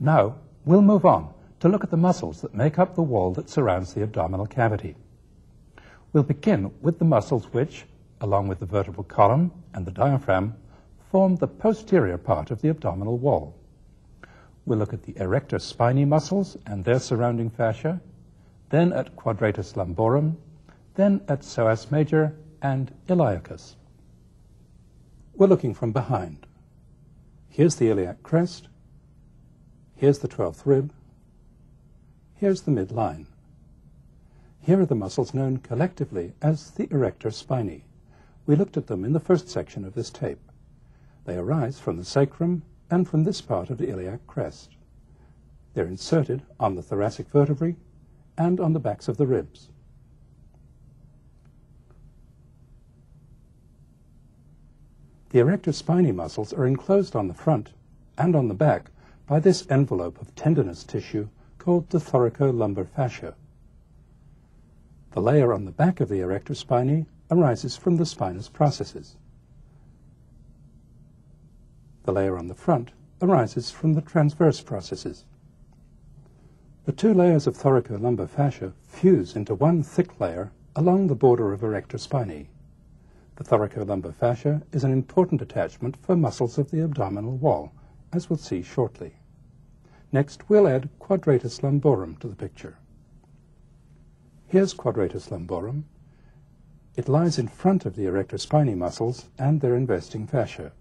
Now, we'll move on to look at the muscles that make up the wall that surrounds the abdominal cavity. We'll begin with the muscles which, along with the vertebral column and the diaphragm, form the posterior part of the abdominal wall. We'll look at the erector spinae muscles and their surrounding fascia, then at quadratus lumborum, then at psoas major and iliacus. We're looking from behind. Here's the iliac crest, here's the 12th rib, here's the midline. Here are the muscles known collectively as the erector spinae. We looked at them in the first section of this tape. They arise from the sacrum and from this part of the iliac crest. They're inserted on the thoracic vertebrae and on the backs of the ribs. The erector spinae muscles are enclosed on the front and on the back by this envelope of tendinous tissue called the thoracolumbar fascia. The layer on the back of the erector spinae arises from the spinous processes. The layer on the front arises from the transverse processes. The two layers of thoracolumbar fascia fuse into one thick layer along the border of erector spinae. The thoracolumbar fascia is an important attachment for muscles of the abdominal wall, as we'll see shortly. Next, we'll add quadratus lumborum to the picture. Here's quadratus lumborum. It lies in front of the erector spinae muscles and their investing fascia.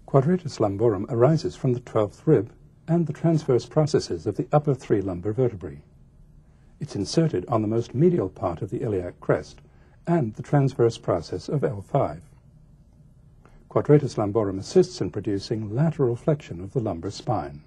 Quadratus lumborum arises from the 12th rib and the transverse processes of the upper three lumbar vertebrae. It's inserted on the most medial part of the iliac crest and the transverse process of L5. Quadratus lumborum assists in producing lateral flexion of the lumbar spine.